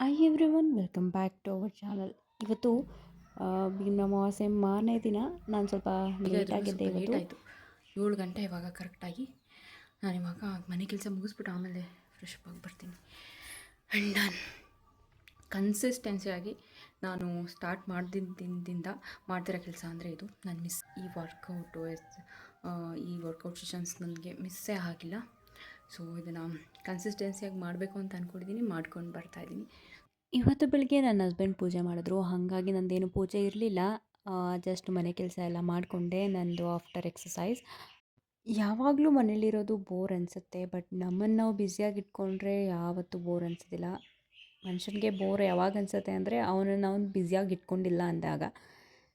Hi everyone, welcome back to our channel. ಇವತ್ತು ಭೀಮ್ ಅಮಾವಾಸ್ಯೆ ಮಾರನೇ ದಿನ. ನಾನು ಸ್ವಲ್ಪ ಲೇಟಾಗಿದ್ದೆ ಸ್ವಲ್ಪ ಲೇಟ್ ಇವತ್ತು. ಆಯಿತು. 7 ಗಂಟೆ ಇವಾಗ ಕರೆಕ್ಟಾಗಿ. ನಾನು ಇವಾಗ ಮನೆ ಕೆಲಸ ಮುಗಿಸ್ಬಿಟ್ಟು ಆಮೇಲೆ ಫ್ರೆಶ್ ಅಪ್ ಆಗಿ ಬರ್ತೀನಿ. ಆ್ಯಂಡ್ ನಾನು ಕನ್ಸಿಸ್ಟೆನ್ಸಿಯಾಗಿ ನಾನು ಸ್ಟಾರ್ಟ್ ದಿನದಿಂದ ಮಾಡ್ತಿರೋ ಕೆಲಸ ಅಂದರೆ ಇದು. ನಾನು ಈ ವರ್ಕೌಟ್ ಸೆಷನ್ಸ್ ನನಗೆ ಮಿಸ್ಸೇ ಆಗಿಲ್ಲ. ಸೊ ಇದನ್ನು ಕನ್ಸಿಸ್ಟೆನ್ಸಿಯಾಗಿ ಮಾಡಬೇಕು ಅಂತ ಅಂದ್ಕೊಂಡಿದ್ದೀನಿ, ಮಾಡ್ಕೊಂಡು ಬರ್ತಾಯಿದ್ದೀನಿ. ಇವತ್ತು ಬೆಳಿಗ್ಗೆ ನನ್ನ ಹಸ್ಬೆಂಡ್ ಪೂಜೆ ಮಾಡಿದ್ರು, ಹಾಗಾಗಿ ನಂದೇನು ಪೂಜೆ ಇರಲಿಲ್ಲ. ಜಸ್ಟ್ ಮನೆ ಕೆಲಸ ಎಲ್ಲ ಮಾಡಿಕೊಂಡೆ. ನಂದು ಆಫ್ಟರ್ ಎಕ್ಸಸೈಸ್. ಯಾವಾಗಲೂ ಮನೇಲಿರೋದು ಬೋರ್ ಅನಿಸುತ್ತೆ, ಬಟ್ ನಮ್ಮನ್ನು ನಾವು ಬ್ಯುಸಿಯಾಗಿ ಇಟ್ಕೊಂಡ್ರೆ ಯಾವತ್ತೂ ಬೋರ್ ಅನಿಸೋದಿಲ್ಲ. ಮನುಷ್ಯನಿಗೆ ಬೋರ್ ಯಾವಾಗ ಅನಿಸುತ್ತೆ ಅಂದರೆ ಅವನನ್ನು ಬ್ಯುಸಿಯಾಗಿ ಇಟ್ಕೊಂಡಿಲ್ಲ ಅಂದಾಗ.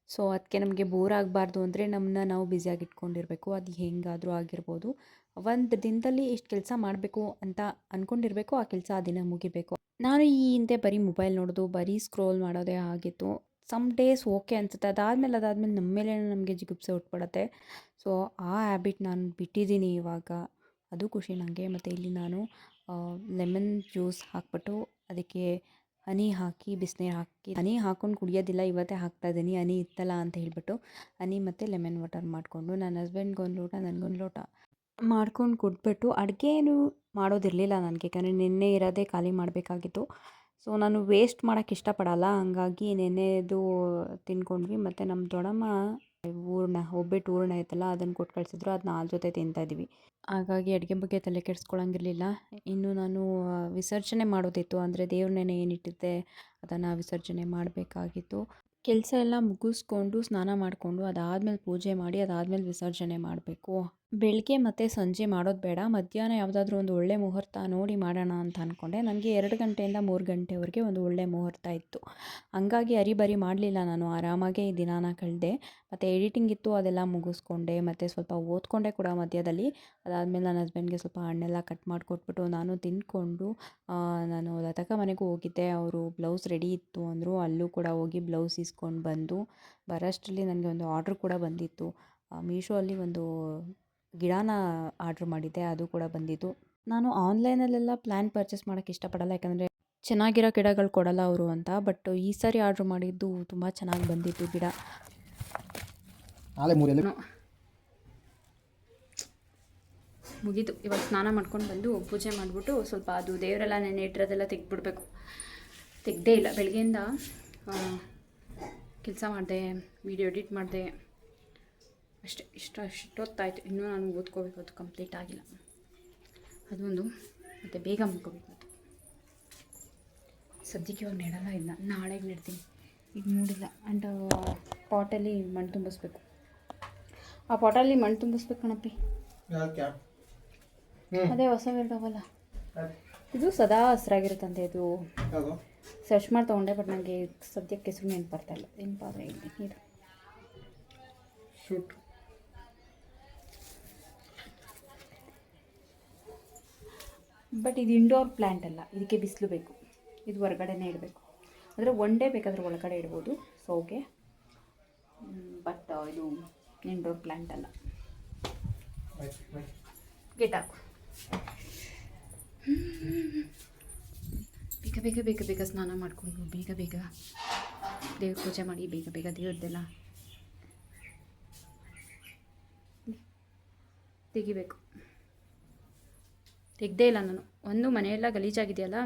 ಸೊ ಅದಕ್ಕೆ ನಮಗೆ ಬೋರ್ ಆಗಬಾರ್ದು ಅಂದರೆ ನಮ್ಮನ್ನ ನಾವು ಬ್ಯುಸಿಯಾಗಿ ಇಟ್ಕೊಂಡಿರಬೇಕು. ಅದು ಹೆಂಗಾದರೂ ಆಗಿರ್ಬೋದು. ಒಂದು ದಿನದಲ್ಲಿ ಇಷ್ಟು ಕೆಲಸ ಮಾಡಬೇಕು ಅಂತ ಅಂದ್ಕೊಂಡಿರಬೇಕು, ಆ ಕೆಲಸ ಆ ದಿನ ಮುಗಿಬೇಕು. ನಾನು ಈ ಹಿಂದೆ ಬರೀ ಮೊಬೈಲ್ ನೋಡೋದು, ಬರೀ ಸ್ಕ್ರೋಲ್ ಮಾಡೋದೇ ಆಗಿತ್ತು. ಸಮ್ ಡೇಸ್ ಓಕೆ ಅನಿಸುತ್ತೆ, ಅದಾದಮೇಲೆ ನಮ್ಮ ಮೇಲೆ ನಮಗೆ ಜಿಗುಪ್ಸೆ ಉಟ್ಬಿಡುತ್ತೆ. ಸೊ ಆ ಹ್ಯಾಬಿಟ್ ನಾನು ಬಿಟ್ಟಿದ್ದೀನಿ ಇವಾಗ. ಅದು ಖುಷಿ ನನಗೆ. ಮತ್ತು ಇಲ್ಲಿ ನಾನು ಲೆಮನ್ ಜ್ಯೂಸ್ ಹಾಕ್ಬಿಟ್ಟು ಅದಕ್ಕೆ ಹನಿ ಹಾಕಿ, ಬಿಸಿನೀರು ಹಾಕಿ, ಹನಿ ಹಾಕ್ಕೊಂಡು ಕುಡಿಯೋದಿಲ್ಲ, ಇವತ್ತೇ ಹಾಕ್ತಾಯಿದ್ದೀನಿ. ಹನಿ ಇತ್ತಲ್ಲ ಅಂತ ಹೇಳಿಬಿಟ್ಟು ಹನಿ ಮತ್ತು ಲೆಮನ್ ವಾಟರ್ ಮಾಡಿಕೊಂಡು ನನ್ನ ಹಸ್ಬೆಂಡ್ಗೊಂದು ಲೋಟ, ನನಗೊಂದು ಲೋಟ ಮಾಡ್ಕೊಂಡು ಕುಡಿದ್ಬಿಟ್ಟು, ಅಡುಗೆನೂ ಮಾಡೋದಿರಲಿಲ್ಲ ನನಗೆ, ಯಾಕಂದರೆ ನಿನ್ನೆ ಇರೋದೇ ಖಾಲಿ ಮಾಡಬೇಕಾಗಿತ್ತು. ಸೊ ನಾನು ವೇಸ್ಟ್ ಮಾಡೋಕ್ಕೆ ಇಷ್ಟಪಡಲ್ಲ, ಹಂಗಾಗಿ ನೆನ್ನೆದು ತಿಂದ್ಕೊಂಡ್ವಿ. ಮತ್ತು ನಮ್ಮ ದೊಡ್ಡಮ್ಮ ಒಬ್ಬಟ್ಟು ಹೂರಣ ಐತಲ್ಲ, ಅದನ್ನು ಕೊಟ್ಟು ಕಳಿಸಿದ್ರು, ಅದನ್ನ ಹಾಲು ಜೊತೆ ತಿಂತಾಯಿದ್ವಿ. ಹಾಗಾಗಿ ಅಡುಗೆ ಬಗ್ಗೆ ತಲೆ ಕೆಡಿಸ್ಕೊಳ್ಳೋಂಗಿರಲಿಲ್ಲ. ಇನ್ನು ನಾನು ವಿಸರ್ಜನೆ ಮಾಡೋದಿತ್ತು, ಅಂದರೆ ದೇವ್ರ ನೆನೆ ಏನಿಟ್ಟಿದ್ದೆ ಅದನ್ನು ವಿಸರ್ಜನೆ ಮಾಡಬೇಕಾಗಿತ್ತು. ಕೆಲಸ ಎಲ್ಲ ಮುಗಿಸ್ಕೊಂಡು ಸ್ನಾನ ಮಾಡಿಕೊಂಡು ಅದಾದಮೇಲೆ ಪೂಜೆ ಮಾಡಿ ಅದಾದಮೇಲೆ ವಿಸರ್ಜನೆ ಮಾಡಬೇಕು. ಬೆಳಗ್ಗೆ ಮತ್ತು ಸಂಜೆ ಮಾಡೋದು ಬೇಡ, ಮಧ್ಯಾಹ್ನ ಯಾವುದಾದ್ರೂ ಒಂದು ಒಳ್ಳೆ ಮುಹೂರ್ತ ನೋಡಿ ಮಾಡೋಣ ಅಂತ ಅಂದ್ಕೊಂಡೆ. ನನಗೆ 2 ಗಂಟೆಯಿಂದ 3 ಗಂಟೆವರೆಗೆ ಒಂದು ಒಳ್ಳೆ ಮುಹೂರ್ತ ಇತ್ತು. ಹಂಗಾಗಿ ಹರಿಬರಿ ಮಾಡಲಿಲ್ಲ, ನಾನು ಆರಾಮಾಗೆ ಈ ದಿನಾನ ಕಳೆದೆ. ಮತ್ತು ಎಡಿಟಿಂಗ್ ಇತ್ತು, ಅದೆಲ್ಲ ಮುಗಿಸ್ಕೊಂಡೆ. ಮತ್ತು ಸ್ವಲ್ಪ ಓದ್ಕೊಂಡೆ ಕೂಡ ಮಧ್ಯದಲ್ಲಿ. ಅದಾದಮೇಲೆ ನನ್ನ ಹಸ್ಬೆಂಡ್ಗೆ ಸ್ವಲ್ಪ ಹಣ್ಣೆಲ್ಲ ಕಟ್ ಮಾಡಿಕೊಟ್ಬಿಟ್ಟು ನಾನು ತಿಂದ್ಕೊಂಡು ನಾನು ಲತಕ್ಕ ಮನೆಗೂ ಹೋಗಿದ್ದೆ. ಅವರು ಬ್ಲೌಸ್ ರೆಡಿ ಇತ್ತು ಅಂದರು, ಅಲ್ಲೂ ಕೂಡ ಹೋಗಿ ಬ್ಲೌಸ್ ಇಸ್ಕೊಂಡು ಬಂದು ಬರೋಷ್ಟರಲ್ಲಿ ನನಗೆ ಒಂದು ಆರ್ಡ್ರ್ ಕೂಡ ಬಂದಿತ್ತು. ಮೀಶೋ ಅಲ್ಲಿ ಒಂದು ಗಿಡನ ಆರ್ಡ್ರ್ ಮಾಡಿದ್ದೆ, ಅದು ಕೂಡ ಬಂದಿದ್ದು. ನಾನು ಆನ್ಲೈನಲ್ಲೆಲ್ಲ ಪ್ಲ್ಯಾನ್ ಪರ್ಚೇಸ್ ಮಾಡೋಕ್ಕೆ ಇಷ್ಟಪಡಲ್ಲ, ಯಾಕಂದರೆ ಚೆನ್ನಾಗಿರೋ ಗಿಡಗಳು ಕೊಡಲ್ಲ ಅವರು ಅಂತ. ಬಟ್ ಈ ಸಾರಿ ಆರ್ಡ್ರ್ ಮಾಡಿದ್ದು ತುಂಬ ಚೆನ್ನಾಗಿ ಬಂದಿತ್ತು ಗಿಡ. ಮುಗೀತು. ಇವಾಗ ಸ್ನಾನ ಮಾಡ್ಕೊಂಡು ಬಂದು ಪೂಜೆ ಮಾಡಿಬಿಟ್ಟು ಸ್ವಲ್ಪ ಅದು ದೇವರೆಲ್ಲ ನೆನೆ ಇಟ್ಟಿರೋದೆಲ್ಲ ತೆಗೆದ್ಬಿಡ್ಬೇಕು. ತೆಗ್ದೇ ಇಲ್ಲ, ಬೆಳಗ್ಗೆಯಿಂದ ಕೆಲಸ ಮಾಡಿದೆ, ವೀಡಿಯೋ ಎಡಿಟ್ ಮಾಡಿದೆ, ಅಷ್ಟೇ. ಇಷ್ಟೊತ್ತಾಯಿತು. ಇನ್ನೂ ನಾನು ಓದ್ಕೋಬೇಕು, ಅದು ಕಂಪ್ಲೀಟ್ ಆಗಿಲ್ಲ. ಅದೊಂದು ಮತ್ತು ಬೇಗ ಮುಗ್ಕೋಬೇಕು. ಅದು ಸದ್ಯಕ್ಕೆ ಇವಾಗ ನೆಡಲ್ಲ, ಇದನ್ನ ನಾಳೆಗೆ ನೆಡ್ತೀನಿ, ಈಗ ಮೂಡಿಲ್ಲ. ಆ್ಯಂಡ್ ಪಾಟಲ್ಲಿ ಮಣ್ಣು ತುಂಬಿಸ್ಬೇಕು. ಆ ಪಾಟಲ್ಲಿ ಮಣ್ಣು ತುಂಬಿಸ್ಬೇಕು ಕಣಪ್ಪಿ. ಅದೇ ಹೊಸ ಇರ್ತಾವಲ್ಲ, ಇದು ಸದಾ ಹಸ್ರಾಗಿರುತ್ತಂತೆ. ಇದು ಸರ್ಚ್ ಮಾಡಿ ತೊಗೊಂಡೆ, ಬಟ್ ನನಗೆ ಸದ್ಯಕ್ಕೆ ಹೆಸರು ನೆನಪು ಬರ್ತಾಯಿಲ್ಲ. ನೆನಪಾದರೆ ಇಲ್ಲಿ ನೀರು ಶೂಟ್. ಬಟ್ ಇದು ಇಂಡೋರ್ ಪ್ಲ್ಯಾಂಟ್ ಅಲ್ಲ, ಇದಕ್ಕೆ ಬಿಸಿಲು ಬೇಕು. ಇದು ಹೊರಗಡೆನೇ ಇಡಬೇಕು. ಅಂದರೆ ಒನ್ ಡೇ ಬೇಕಾದರೆ ಒಳಗಡೆ ಇಡ್ಬೋದು ಸೌಗೆ, ಬಟ್ ಇದು ಇಂಡೋರ್ ಪ್ಲ್ಯಾಂಟ್ ಅಲ್ಲ. ಗೆಟಾಕು. ಬೇಗ ಸ್ನಾನ ಮಾಡಿಕೊಂಡು ಬೇಗ ದೇವ್ರ ಪೂಜೆ ಮಾಡಿ ಬೇಗ ದೇವ್ರದ್ದೆಲ್ಲ ತೆಗಿಬೇಕು. ತೆಗ್ದೇ ಇಲ್ಲ ನಾನು. ಒಂದು ಮನೆಯೆಲ್ಲ ಗಲೀಜಾಗಿದೆಯಲ್ಲ,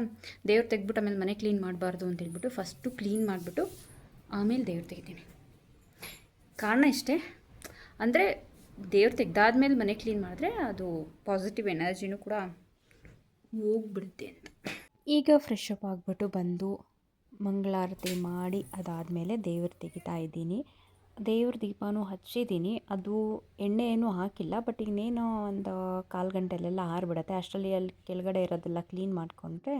ದೇವ್ರು ತೆಗ್ಬಿಟ್ಟು ಆಮೇಲೆ ಮನೆ ಕ್ಲೀನ್ ಮಾಡಬಾರ್ದು ಅಂತ ಹೇಳ್ಬಿಟ್ಟು ಫಸ್ಟು ಕ್ಲೀನ್ ಮಾಡಿಬಿಟ್ಟು ಆಮೇಲೆ ದೇವ್ರು ತೆಗಿತೀನಿ. ಕಾರಣ ಇಷ್ಟೇ, ಅಂದರೆ ದೇವ್ರು ತೆಗ್ದಾದ್ಮೇಲೆ ಮನೆ ಕ್ಲೀನ್ ಮಾಡಿದ್ರೆ ಅದು ಪಾಸಿಟಿವ್ ಎನರ್ಜಿನೂ ಕೂಡ ಹೋಗ್ಬಿಡುತ್ತೆ ಅಂತ. ಈಗ ಫ್ರೆಶ್ ಅಪ್ ಆಗಿಬಿಟ್ಟು ಬಂದು ಮಂಗಳಾರತಿ ಮಾಡಿ ಅದಾದಮೇಲೆ ದೇವ್ರು ತೆಗಿತಾ ಇದ್ದೀನಿ. ದೇವ್ರ ದೀಪನೂ ಹಚ್ಚಿದ್ದೀನಿ. ಅದು ಎಣ್ಣೆ ಏನೂ ಹಾಕಿಲ್ಲ, ಬಟ್ ಇನ್ನೇನು ಒಂದು 1/4 ಗಂಟೆಲೆಲ್ಲ ಆರಿಬಿಡುತ್ತೆ. ಅಷ್ಟರಲ್ಲಿ ಅಲ್ಲಿ ಕೆಳಗಡೆ ಇರೋದೆಲ್ಲ ಕ್ಲೀನ್ ಮಾಡಿಕೊಂಡ್ರೆ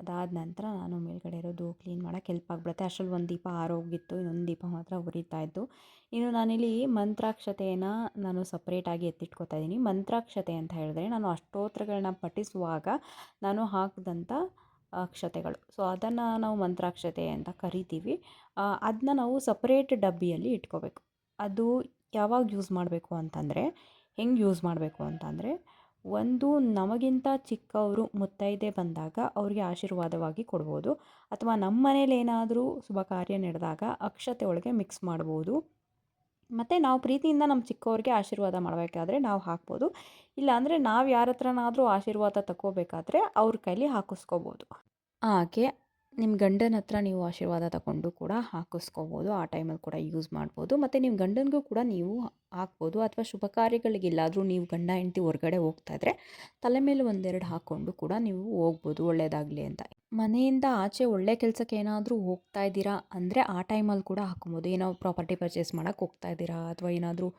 ಅದಾದ ನಂತರ ನಾನು ಮೇಲ್ಗಡೆ ಇರೋದು ಕ್ಲೀನ್ ಮಾಡೋಕ್ಕೆ ಹೆಲ್ಪ್ ಆಗಿಬಿಡುತ್ತೆ. ಅಷ್ಟರಲ್ಲಿ ಒಂದು ದೀಪ ಆರೋಗಿತ್ತು, ಇನ್ನೊಂದು ದೀಪ ಮಾತ್ರ ಉರಿತಾಯಿತ್ತು. ಇನ್ನು ನಾನಿಲ್ಲಿ ಮಂತ್ರಾಕ್ಷತೆಯನ್ನು ನಾನು ಸಪ್ರೇಟಾಗಿ ಎತ್ತಿಟ್ಕೋತಾ ಇದ್ದೀನಿ. ಮಂತ್ರಾಕ್ಷತೆ ಅಂತ ಹೇಳಿದ್ರೆ ನಾನು ಅಷ್ಟೋತ್ತರಗಳನ್ನ ಪಠಿಸುವಾಗ ನಾನು ಹಾಕಿದಂಥ ಅಕ್ಷತೆಗಳು. ಸೊ ಅದನ್ನು ನಾವು ಮಂತ್ರಾಕ್ಷತೆ ಅಂತ ಕರಿತೀವಿ. ಅದನ್ನ ನಾವು ಸಪ್ರೇಟ್ ಡಬ್ಬಿಯಲ್ಲಿ ಇಟ್ಕೋಬೇಕು. ಅದು ಯಾವಾಗ ಯೂಸ್ ಮಾಡಬೇಕು ಅಂತಂದರೆ, ಹೆಂಗೆ ಯೂಸ್ ಮಾಡಬೇಕು ಅಂತಂದರೆ, ಒಂದು ನಮಗಿಂತ ಚಿಕ್ಕವರು ಮುತ್ತೈದೆ ಬಂದಾಗ ಅವ್ರಿಗೆ ಆಶೀರ್ವಾದವಾಗಿ ಕೊಡ್ಬೋದು, ಅಥವಾ ನಮ್ಮ ಮನೇಲಿ ಏನಾದರೂ ಶುಭ ಕಾರ್ಯ ನಡೆದಾಗ ಅಕ್ಷತೆ ಒಳಗೆ ಮಿಕ್ಸ್ ಮಾಡ್ಬೋದು. ಮತ್ತು ನಾವು ಪ್ರೀತಿಯಿಂದ ನಮ್ಮ ಚಿಕ್ಕವ್ರಿಗೆ ಆಶೀರ್ವಾದ ಮಾಡಬೇಕಾದ್ರೆ ನಾವು ಹಾಕ್ಬೋದು. ಇಲ್ಲಾಂದರೆ ನಾವು ಯಾರ ಹತ್ರನಾದರೂ ಆಶೀರ್ವಾದ ತಗೋಬೇಕಾದ್ರೆ ಅವ್ರ ಕೈಲಿ ಹಾಕಿಸ್ಕೋಬೋದು. ಹಾಗೆ ನಿಮ್ಮ ಗಂಡನ ಹತ್ರ ನೀವು ಆಶೀರ್ವಾದ ತಗೊಂಡು ಕೂಡ ಹಾಕಿಸ್ಕೋಬೋದು. ಆ ಟೈಮಲ್ಲಿ ಕೂಡ ಯೂಸ್ ಮಾಡ್ಬೋದು. ಮತ್ತು ನಿಮ್ಮ ಗಂಡನಿಗೂ ಕೂಡ ನೀವು ಹಾಕ್ಬೋದು, ಅಥವಾ ಶುಭ ಕಾರ್ಯಗಳಿಗೆಲ್ಲಾದರೂ ನೀವು ಗಂಡ ಹೆಂಡತಿ ಹೊರಗಡೆ ಹೋಗ್ತಾ ಇದ್ದರೆ ತಲೆ ಮೇಲೆ ಒಂದೆರಡು ಹಾಕ್ಕೊಂಡು ಕೂಡ ನೀವು ಹೋಗ್ಬೋದು, ಒಳ್ಳೆಯದಾಗಲಿ ಅಂತ. ಮನೆಯಿಂದ ಆಚೆ ಒಳ್ಳೆ ಕೆಲಸಕ್ಕೆ ಏನಾದರೂ ಹೋಗ್ತಾ ಇದ್ದೀರಾ ಅಂದರೆ ಆ ಟೈಮಲ್ಲಿ ಕೂಡ ಹಾಕ್ಕೊಬೋದು. ಏನೋ ಪ್ರಾಪರ್ಟಿ ಪರ್ಚೇಸ್ ಮಾಡೋಕ್ಕೆ ಹೋಗ್ತಾ ಇದ್ದೀರಾ, ಅಥವಾ ಏನಾದರೂ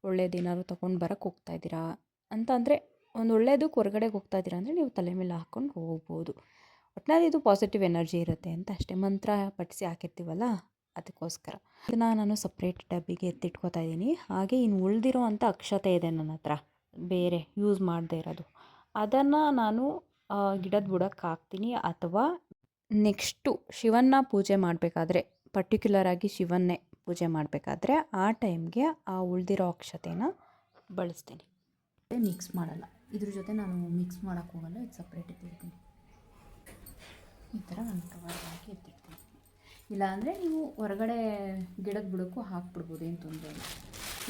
ಒಳ್ಳೇದೇನಾದ್ರು ತೊಗೊಂಡು ಬರೋಕ್ಕೆ ಹೋಗ್ತಾ ಇದ್ದೀರಾ ಅಂತ ಅಂದರೆ, ಒಂದು ಒಳ್ಳೇದಕ್ಕೆ ಹೊರಗಡೆಗೆ ಹೋಗ್ತಾ ಇದ್ದೀರಾ ಅಂದರೆ ನೀವು ತಲೆ ಮೇಲೆ ಹಾಕ್ಕೊಂಡು ಹೋಗ್ಬೋದು. ಒಟ್ಟಿನಲ್ಲಿ ಇದು ಪಾಸಿಟಿವ್ ಎನರ್ಜಿ ಇರುತ್ತೆ ಅಂತ ಅಷ್ಟೇ. ಮಂತ್ರ ಪಠಿಸಿ ಹಾಕಿರ್ತೀವಲ್ಲ, ಅದಕ್ಕೋಸ್ಕರ ಇದನ್ನು ನಾನು ಸಪ್ರೇಟ್ ಡಬ್ಬಿಗೆ ಎತ್ತಿಟ್ಕೋತಾ ಇದ್ದೀನಿ. ಹಾಗೆ ಇನ್ನು ಉಳಿದಿರೋ ಅಂಥ ಅಕ್ಷತೆ ಇದೆ ನನ್ನ ಹತ್ರ, ಬೇರೆ ಯೂಸ್ ಮಾಡದೇ ಇರೋದು, ಅದನ್ನು ನಾನು ಗಿಡದ ಬುಡಕ್ಕೆ ಹಾಕ್ತೀನಿ. ಅಥವಾ ನೆಕ್ಸ್ಟು ಶಿವನ್ನ ಪೂಜೆ ಮಾಡಬೇಕಾದ್ರೆ, ಪರ್ಟಿಕ್ಯುಲರಾಗಿ ಶಿವನ್ನೇ ಪೂಜೆ ಮಾಡಬೇಕಾದ್ರೆ ಆ ಟೈಮ್ಗೆ ಆ ಉಳಿದಿರೋ ಅಕ್ಷತೆನ ಬಳಸ್ತೀನಿ. ಮಿಕ್ಸ್ ಮಾಡಲ್ಲ, ಇದ್ರ ಜೊತೆ ನಾನು ಮಿಕ್ಸ್ ಮಾಡೋಕ್ಕೆ ಹೋಗಲ್ಲ, ಇದು ಸಪ್ರೇಟ್ ಎತ್ತಿರ್ತೀನಿ. ಈ ಥರ ನಾನು ಕವರ್ಗೆ ಹಾಕಿ ಎತ್ತಿರ್ತೀನಿ. ಇಲ್ಲಾಂದರೆ ನೀವು ಹೊರಗಡೆ ಗಿಡದ ಬುಡಕ್ಕೂ ಹಾಕ್ಬಿಡ್ಬೋದು, ಏನು ತೊಂದರೆ ಇಲ್ಲ,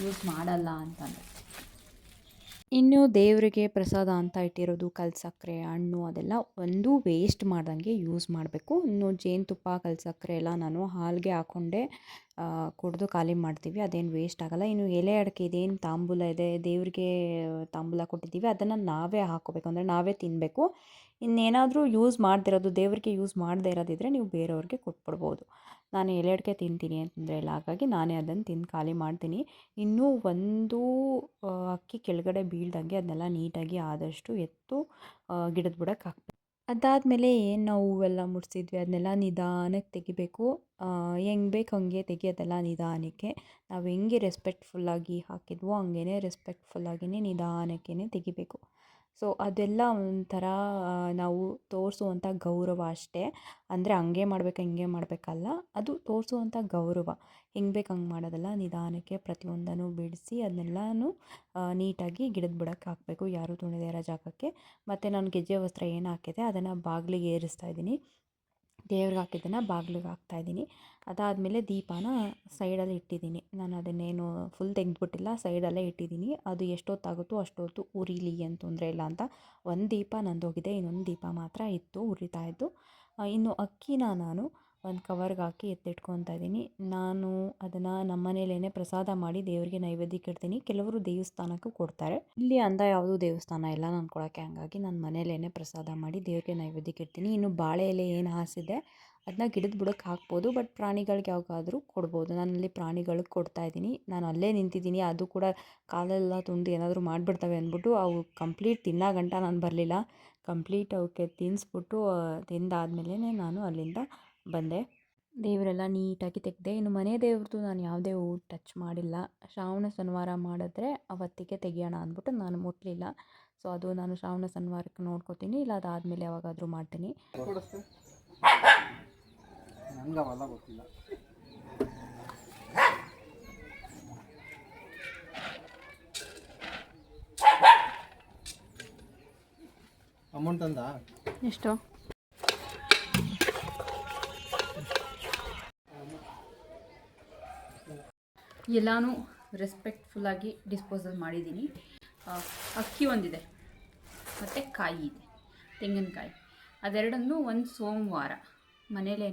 ಯೂಸ್ ಮಾಡಲ್ಲ ಅಂತಂದರೆ. ಇನ್ನು ದೇವರಿಗೆ ಪ್ರಸಾದ ಅಂತ ಇಟ್ಟಿರೋದು ಕಲ್ಸಕ್ಕರೆ, ಹಣ್ಣು ಅದೆಲ್ಲ ಒಂದೂ ವೇಸ್ಟ್ ಮಾಡ್ದಂಗೆ ಯೂಸ್ ಮಾಡಬೇಕು. ಇನ್ನು ಜೇನುತುಪ್ಪ, ಕಲ್ಸಕ್ಕರೆ ಎಲ್ಲ ನಾನು ಹಾಲಿಗೆ ಹಾಕ್ಕೊಂಡೆ ಕುಡಿದು ಖಾಲಿ ಮಾಡ್ತೀವಿ, ಅದೇನು ವೇಸ್ಟ್ ಆಗೋಲ್ಲ. ಇನ್ನು ಎಲೆ ಅಡಿಕೆ ಇದೇನು ತಾಂಬೂಲ ಇದೆ, ದೇವರಿಗೆ ತಾಂಬೂಲ ಕೊಟ್ಟಿದ್ದೀವಿ, ಅದನ್ನು ನಾವೇ ಹಾಕ್ಕೋಬೇಕು, ಅಂದರೆ ನಾವೇ ತಿನ್ನಬೇಕು. ಇನ್ನೇನಾದರೂ ಯೂಸ್ ಮಾಡದಿರೋದು, ದೇವರಿಗೆ ಯೂಸ್ ಮಾಡದೇ ಇರೋದಿದ್ದರೆ ನೀವು ಬೇರೆಯವ್ರಿಗೆ ಕೊಟ್ಬಿಡ್ಬೋದು. ನಾನು ಎಲೆ ಅಡಿಕೆ ತಿಂತೀನಿ ಅಂತಂದರೆ ಇಲ್ಲ, ಹಾಗಾಗಿ ನಾನೇ ಅದನ್ನು ತಿಂದು ಖಾಲಿ ಮಾಡ್ತೀನಿ. ಇನ್ನೂ ಒಂದು ಅಕ್ಕಿ ಕೆಳಗಡೆ ಬೀಳ್ದಂಗೆ ಅದನ್ನೆಲ್ಲ ನೀಟಾಗಿ ಆದಷ್ಟು ಎತ್ತು ಗಿಡದ ಬುಡಕ್ಕೆ ಹಾಕ್ಬೇಕು. ಅದಾದಮೇಲೆ ಏನು ನಾವು ಹೂವೆಲ್ಲ ಮುಡಿಸಿದ್ವಿ ಅದನ್ನೆಲ್ಲ ನಿಧಾನಕ್ಕೆ ತೆಗಿಬೇಕು. ಹೆಂಗೆ ಬೇಕು ಹಂಗೆ ತೆಗಿಯೋದೆಲ್ಲ ನಿಧಾನಕ್ಕೆ. ನಾವು ಹೆಂಗೆ ರೆಸ್ಪೆಕ್ಟ್ಫುಲ್ಲಾಗಿ ಹಾಕಿದ್ವೋ ಹಂಗೇ ರೆಸ್ಪೆಕ್ಟ್ಫುಲ್ಲಾಗಿಯೇ ನಿಧಾನಕ್ಕೇ ತೆಗಿಬೇಕು. ಸೊ ಅದೆಲ್ಲ ಒಂಥರ ನಾವು ತೋರಿಸುವಂಥ ಗೌರವ ಅಷ್ಟೇ. ಅಂದರೆ ಹಂಗೆ ಮಾಡಬೇಕು ಹಿಂಗೆ ಮಾಡಬೇಕಲ್ಲ, ಅದು ತೋರಿಸುವಂಥ ಗೌರವ. ಹೆಂಗೆ ಬೇಕು ಹಂಗೆ ಮಾಡೋದಲ್ಲ, ನಿಧಾನಕ್ಕೆ ಪ್ರತಿಯೊಂದನ್ನು ಬಿಡಿಸಿ ಅದನ್ನೆಲ್ಲನೂ ನೀಟಾಗಿ ಗಿಡದ ಬುಡಕ್ಕೆ ಹಾಕಬೇಕು, ಯಾರೂ ತುಳಿದೇ ಇರೋ ಜಾಗಕ್ಕೆ. ಮತ್ತು ನಾನು ಗೆಜ್ಜೆ ವಸ್ತ್ರ ಏನು ಹಾಕಿದೆ ಅದನ್ನು ಬಾಗಿಲಿಗೆ ಏರಿಸ್ತಾ ಇದ್ದೀನಿ, ದೇವ್ರಿಗೆ ಹಾಕಿದ್ದನ್ನು ಬಾಗಿಲಿಗೆ ಹಾಕ್ತಾಯಿದ್ದೀನಿ. ಅದಾದಮೇಲೆ ದೀಪನ ಸೈಡಲ್ಲಿ ಇಟ್ಟಿದ್ದೀನಿ. ನಾನು ಅದನ್ನೇನು ಫುಲ್ ತೆಗೆದ್ಬಿಟ್ಟಿಲ್ಲ, ಸೈಡಲ್ಲೇ ಇಟ್ಟಿದ್ದೀನಿ. ಅದು ಎಷ್ಟೊತ್ತಾಗುತ್ತೋ ಅಷ್ಟೊತ್ತು ಉರಿಲಿ, ಏನು ತೊಂದರೆ ಇಲ್ಲ ಅಂತ. ಒಂದು ದೀಪ ನಂದೋಗಿದೆ, ಇನ್ನೊಂದು ದೀಪ ಮಾತ್ರ ಇತ್ತು ಉರಿತಾ ಇದ್ದು. ಇನ್ನು ಅಕ್ಕಿನ ನಾನು ಒಂದು ಕವರ್ಗೆ ಹಾಕಿ ಎತ್ತಿಟ್ಕೊತಾ ಇದ್ದೀನಿ. ನಾನು ಅದನ್ನು ನಮ್ಮ ಮನೇಲೇ ಪ್ರಸಾದ ಮಾಡಿ ದೇವರಿಗೆ ನೈವೇದ್ಯಕ್ಕೆ ಇಡ್ತೀನಿ. ಕೆಲವರು ದೇವಸ್ಥಾನಕ್ಕೂ ಕೊಡ್ತಾರೆ, ಇಲ್ಲಿ ಅಂದ ಯಾವುದೂ ದೇವಸ್ಥಾನ ಇಲ್ಲ ನಾನು ಕೊಡೋಕ್ಕೆ, ಹಂಗಾಗಿ ನಾನು ಮನೇಲೇ ಪ್ರಸಾದ ಮಾಡಿ ದೇವರಿಗೆ ನೈವೇದ್ಯಕ್ಕೆ ಇಡ್ತೀನಿ. ಇನ್ನು ಬಾಳೆ ಎಲೆ ಏನು ಹಾಸಿದೆ ಅದನ್ನ ಗಿಡದ ಬುಡಕ್ಕೆ ಹಾಕ್ಬೋದು, ಬಟ್ ಪ್ರಾಣಿಗಳಿಗೆ ಯಾವಾಗಾದರೂ ಕೊಡ್ಬೋದು. ನಾನಲ್ಲಿ ಪ್ರಾಣಿಗಳಿಗೆ ಕೊಡ್ತಾಯಿದ್ದೀನಿ. ನಾನು ಅಲ್ಲೇ ನಿಂತಿದ್ದೀನಿ, ಅದು ಕೂಡ ಕಾಲೆಲ್ಲ ತುಂಡು ಏನಾದರೂ ಮಾಡಿಬಿಡ್ತವೆ ಅಂದ್ಬಿಟ್ಟು ಅವು ಕಂಪ್ಲೀಟ್ ತಿನ್ನೋ ಗಂಟ ನಾನು ಬರಲಿಲ್ಲ. ಕಂಪ್ಲೀಟ್ ಅವಕ್ಕೆ ತಿನ್ನಿಸ್ಬಿಟ್ಟು ತಿಂದಾದ್ಮೇಲೆ ನಾನು ಅಲ್ಲಿಂದ ಬಂದೆ. ದೇವರೆಲ್ಲ ನೀಟಾಗಿ ತೆಗೆದೆ. ಇನ್ನು ಮನೆ ದೇವ್ರದ್ದು ನಾನು ಯಾವುದೇ ಹೂ ಟಚ್ ಮಾಡಿಲ್ಲ. ಶ್ರಾವಣ ಶನಿವಾರ ಮಾಡಿದ್ರೆ ಅವತ್ತಿಗೆ ತೆಗಿಯೋಣ ಅಂದ್ಬಿಟ್ಟು ನಾನು ಮುಟ್ಟಲಿಲ್ಲ. ಸೊ ಅದು ನಾನು ಶ್ರಾವಣ ಶನಿವಾರಕ್ಕೆ ನೋಡ್ಕೋತೀನಿ, ಇಲ್ಲ ಅದಾದಮೇಲೆ ಯಾವಾಗಾದರೂ ಮಾಡ್ತೀನಿ. ಗೊತ್ತಿಲ್ಲ. ಅಮೌಂಟ್ ಅಂದ ಎಷ್ಟು? ಎಲ್ಲನೂ ರೆಸ್ಪೆಕ್ಟ್ಫುಲ್ಲಾಗಿ ಡಿಸ್ಪೋಸಲ್ ಮಾಡಿದ್ದೀನಿ. ಅಕ್ಕಿ ಒಂದಿದೆ ಮತ್ತು ಕಾಯಿ ಇದೆ, ತೆಂಗಿನಕಾಯಿ. ಅದೆರಡನ್ನು ಒಂದು ಸೋಮವಾರ ಮನೇಲೇ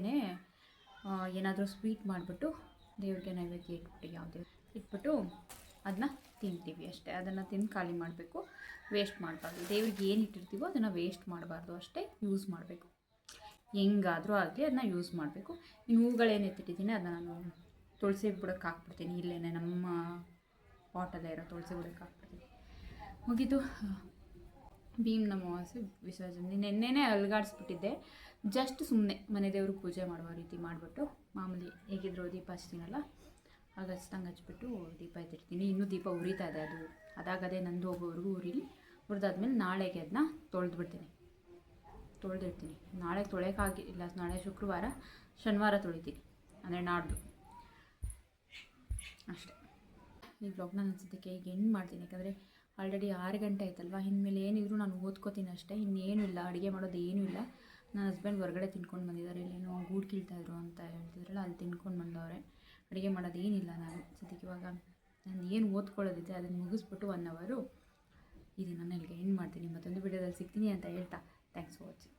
ಏನಾದರೂ ಸ್ವೀಟ್ ಮಾಡಿಬಿಟ್ಟು ದೇವ್ರಿಗೆ ನೈವೇದ್ಯ ಇಟ್ಬಿಟ್ಟು, ಯಾವುದೇ ಇಟ್ಬಿಟ್ಟು ಅದನ್ನ ತಿಂತೀವಿ ಅಷ್ಟೇ. ಅದನ್ನು ತಿಂದು ಖಾಲಿ ಮಾಡಬೇಕು, ವೇಸ್ಟ್ ಮಾಡಬಾರ್ದು. ದೇವ್ರಿಗೆ ಏನು ಇಟ್ಟಿರ್ತೀವೋ ಅದನ್ನು ವೇಸ್ಟ್ ಮಾಡಬಾರ್ದು, ಅಷ್ಟೇ ಯೂಸ್ ಮಾಡಬೇಕು. ಹೆಂಗಾದರೂ ಆಗಲಿ ಅದನ್ನ ಯೂಸ್ ಮಾಡಬೇಕು. ಇನ್ನು ಹೂಗಳೇನು ಎತ್ತಿಟ್ಟಿದ್ದೀನಿ ಅದನ್ನು ನಾನು ತುಳಸಿ ಬುಡಕ್ಕೆ ಹಾಕ್ಬಿಡ್ತೀನಿ. ಇಲ್ಲೇ ನಮ್ಮ ಪಾಟಲ್ಲೇ ಇರೋ ತುಳಸಿ ಬುಡಕ್ಕೆ ಹಾಕ್ಬಿಡ್ತೀನಿ. ಮುಗಿದು ಭೀಮನ ಅಮಾವಾಸ್ಯೆ ವಿಸರ್ಜನೆ ನೆನ್ನೆನೇ ಅಲ್ಗಾಡಿಸ್ಬಿಟ್ಟಿದ್ದೆ. ಜಸ್ಟ್ ಸುಮ್ಮನೆ ಮನೆ ದೇವ್ರಿಗೆ ಪೂಜೆ ಮಾಡುವ ರೀತಿ ಮಾಡಿಬಿಟ್ಟು, ಮಾಮೂಲಿ ಹೇಗಿದ್ರು ದೀಪ ಹಚ್ತೀನಲ್ಲ ಆಗ ಹಚ್ದಂಗೆ ಹಚ್ಬಿಟ್ಟು ದೀಪ ಎತ್ತಿರ್ತೀನಿ. ಇನ್ನೂ ದೀಪ ಉರಿತಾ ಇದೆ, ಅದು ಅದಾಗದೇ ನಂದು ಹೋಗೋವರೆಗೂ ಉರಿಲಿ. ಹುರಿದಾದ್ಮೇಲೆ ನಾಳೆಗೆ ಅದನ್ನ ತೊಳೆದಿರ್ತೀನಿ. ನಾಳೆ ತೊಳೆಯೋಕ್ಕಾಗಿಲ್ಲ, ನಾಳೆ ಶುಕ್ರವಾರ, ಶನಿವಾರ ತೊಳಿತೀನಿ, ಅಂದರೆ ನಾಡ್ದು ಅಷ್ಟೇ. ಈ ಬ್ಲಾಗ್ನ ನಾನು ಸದ್ಯಕ್ಕೆ ಈಗ ಎಂಡ್ ಮಾಡ್ತೀನಿ, ಯಾಕಂದರೆ ಆಲ್ರೆಡಿ 6 ಗಂಟೆ ಆಯ್ತಲ್ವ, ಇನ್ಮೇಲೆ ಏನಿದ್ರು ನಾನು ಓದ್ಕೋತೀನಿ ಅಷ್ಟೇ, ಇನ್ನೇನು ಇಲ್ಲ, ಅಡುಗೆ ಮಾಡೋದು ಏನೂ ಇಲ್ಲ. ನನ್ನ ಹಸ್ಬೆಂಡ್ ಹೊರಗಡೆ ತಿನ್ಕೊಂಡು ಬಂದಿದ್ದಾರೆ, ಇಲ್ಲೇನೋ ಗೂಡು ಕೀಳ್ತಾಯಿದ್ರು ಅಂತ ಹೇಳ್ತಿದ್ರಲ್ಲ, ಅಲ್ಲಿ ತಿನ್ಕೊಂಡು ಬಂದವ್ರೆ. ಅಡುಗೆ ಮಾಡೋದೇನಿಲ್ಲ. ನಾನು ಸದ್ಯಕ್ಕೆ ಇವಾಗ ನಾನು ಏನು ಓದ್ಕೊಳ್ಳೋದಿದೆ ಅದನ್ನು ಮುಗಿಸ್ಬಿಟ್ಟು 1 ಅವರು ಇದನ್ನು ನನಗೆ ಎಂಡ್ ಮಾಡ್ತೀನಿ. ಮತ್ತೊಂದು ವಿಡಿಯೋದಲ್ಲಿ ಸಿಗ್ತೀನಿ ಅಂತ ಹೇಳ್ತಾ ಥ್ಯಾಂಕ್ಸ್ ಫಾರ್ ವಾಚಿಂಗ್.